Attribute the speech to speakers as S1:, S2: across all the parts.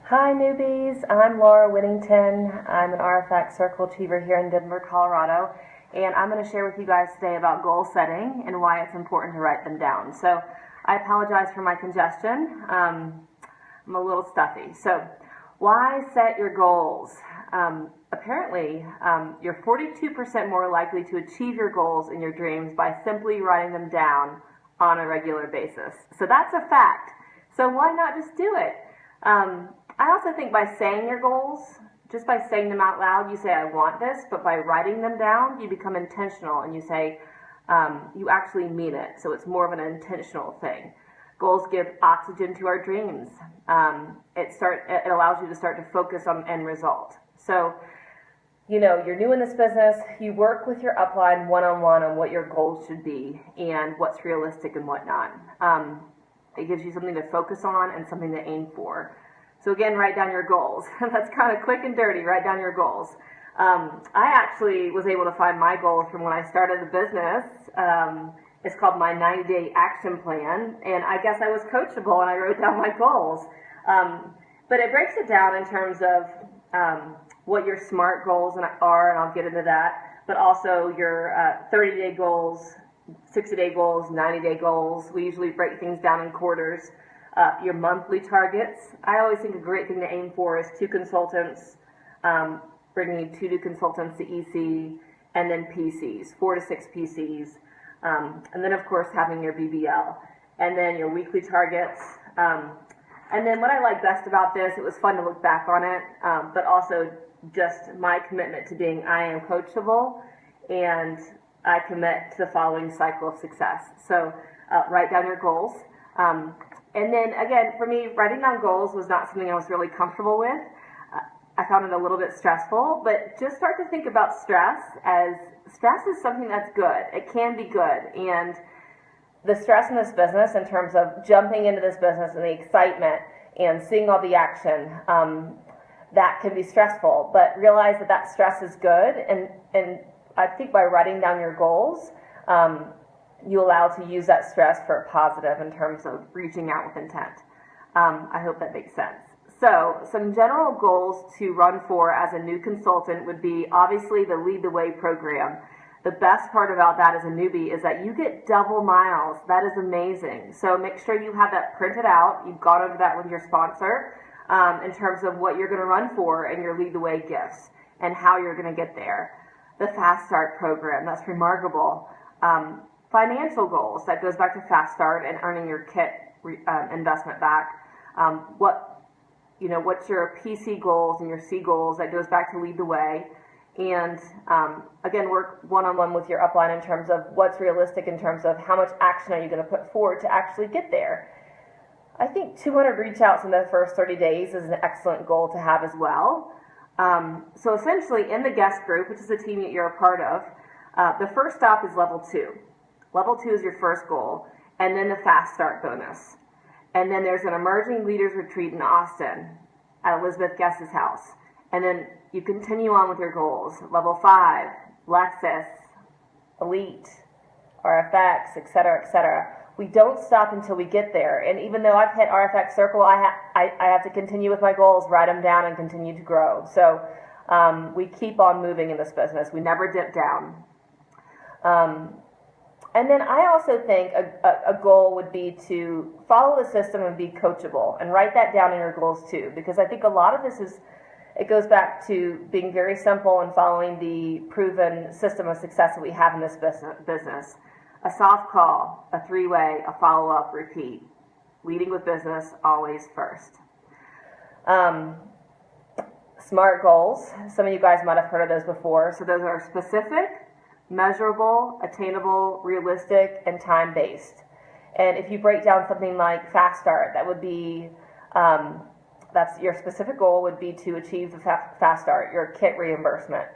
S1: Hi newbies, I'm Laura Whittington. I'm an RFX Circle Achiever here in Denver, Colorado, and I'm going to share with you guys today about goal setting and why it's important to write them down. So I apologize for my congestion. I'm a little stuffy. So why set your goals? Apparently, you're 42% more likely to achieve your goals and your dreams by simply writing them down on a regular basis. So that's a fact. So why not just do it? I also think by saying your goals, just by saying them out loud, you say, I want this, but by writing them down, you become intentional and you say, you actually mean it. So it's more of an intentional thing. Goals give oxygen to our dreams. It allows you to start to focus on end result. So, you're new in this business, you work with your upline one-on-one on what your goals should be and what's realistic and whatnot. It gives you something to focus on and something to aim for. So again, write down your goals. That's kind of quick and dirty, write down your goals. I actually was able to find my goals from when I started the business. It's called my 90-day action plan, and I guess I was coachable and I wrote down my goals. But it breaks it down in terms of what your SMART goals are, and I'll get into that, but also your 30-day goals, 60-day goals, 90-day goals. We usually break things down in quarters. Your monthly targets. I always think a great thing to aim for is 2 consultants, bringing 2 new consultants to EC, and then PCs, 4 to 6 PCs, and then of course having your BBL, and then your weekly targets. And then what I like best about this, it was fun to look back on it, but also just my commitment to being I am coachable, and I commit to the following cycle of success. So write down your goals. And then again, for me, writing down goals was not something I was really comfortable with. I found it a little bit stressful, but just start to think about stress as stress is something that's good. It can be good. And the stress in this business in terms of jumping into this business and the excitement and seeing all the action, that can be stressful. But realize that that stress is good. And I think by writing down your goals, you allow to use that stress for a positive in terms of reaching out with intent. I hope that makes sense. So some general goals to run for as a new consultant would be obviously the Lead the Way program. The best part about that as a newbie is that you get double miles. That is amazing. So make sure you have that printed out. You've gone over that with your sponsor in terms of what you're going to run for and your Lead the Way gifts and how you're going to get there. The Fast Start program, that's remarkable. Financial goals, that goes back to Fast Start and earning your kit investment back. What's your PC goals and your C goals, that goes back to Lead the Way. And again, work one-on-one with your upline in terms of what's realistic in terms of how much action are you going to put forward to actually get there. I think 200 reach outs in the first 30 days is an excellent goal to have as well. So essentially in the guest group, which is the team that you're a part of, the first stop is level 2. Level 2 is your first goal, and then the Fast Start bonus. And then there's an Emerging Leaders Retreat in Austin at Elizabeth Guest's house. And then you continue on with your goals. Level 5, Lexus, Elite, RFX, etc., etc. We don't stop until we get there. And even though I've hit RFX Circle, I have to continue with my goals, write them down, and continue to grow. So we keep on moving in this business. We never dip down. And then I also think a goal would be to follow the system and be coachable, and write that down in your goals too, because I think a lot of this it goes back to being very simple and following the proven system of success that we have in this business. A soft call, a 3-way, a follow-up, repeat. Leading with business, always first. SMART goals, some of you guys might have heard of those before. So those are specific, measurable, attainable, realistic, and time-based. And if you break down something like Fast Start, that would be, that's your specific goal would be to achieve the Fast Start, your kit reimbursement.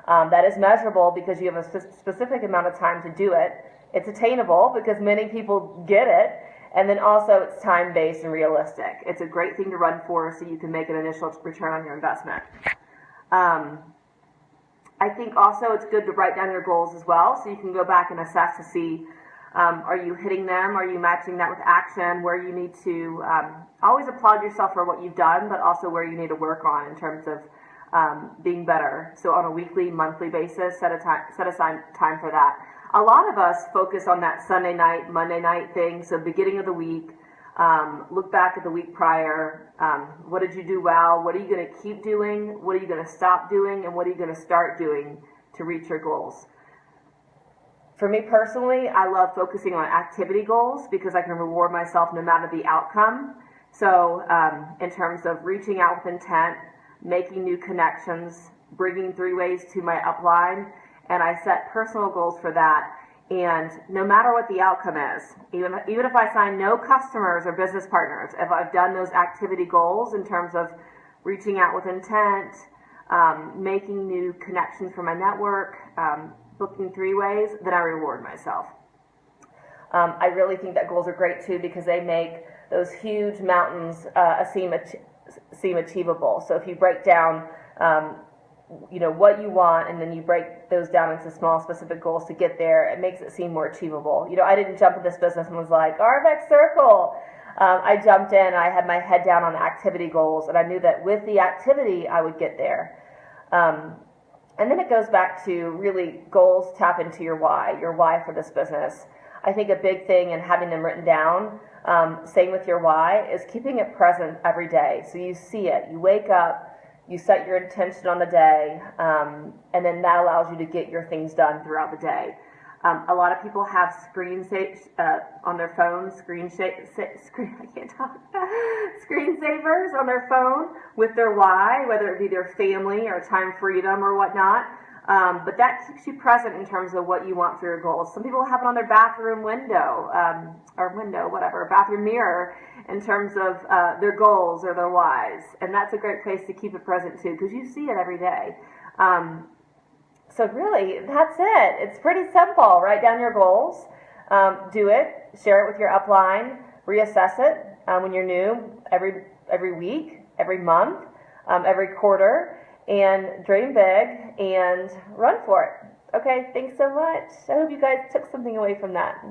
S1: That is measurable because you have a specific amount of time to do it. It's attainable because many people get it. And then also it's time-based and realistic. It's a great thing to run for so you can make an initial return on your investment. I think also it's good to write down your goals as well, so you can go back and assess to see Are you hitting them? Are you matching that with action? Where you need to always applaud yourself for what you've done, but also where you need to work on in terms of being better. So on a weekly, monthly basis, set aside time for that. A lot of us focus on that Sunday night, Monday night thing. So beginning of the week, look back at the week prior. What did you do well? What are you going to keep doing? What are you going to stop doing? And what are you going to start doing to reach your goals? For me personally, I love focusing on activity goals because I can reward myself no matter the outcome. So in terms of reaching out with intent, making new connections, bringing 3 ways to my upline, and I set personal goals for that. And no matter what the outcome is, even if I sign no customers or business partners, if I've done those activity goals in terms of reaching out with intent, making new connections for my network, booking 3 ways, then I reward myself. I really think that goals are great too because they make those huge mountains seem achievable. So if you break down what you want, and then you break those down into small specific goals to get there, it makes it seem more achievable. I didn't jump in this business and was like, RFX Circle. I jumped in, I had my head down on activity goals, and I knew that with the activity, I would get there. And then it goes back to really goals tap into your why for this business. I think a big thing in having them written down, same with your why, is keeping it present every day. So you see it, you wake up, you set your intention on the day, and then that allows you to get your things done throughout the day. A lot of people have on their phone, screensavers on their phone with their why, whether it be their family or time freedom or whatnot. But that keeps you present in terms of what you want for your goals. Some people have it on their bathroom window, bathroom mirror, in terms of their goals or their whys. And that's a great place to keep it present too, because you see it every day. So really, that's it. It's pretty simple. Write down your goals, do it, share it with your upline, reassess it when you're new every week, every month, every quarter, and dream big and run for it. Okay, thanks so much. I hope you guys took something away from that.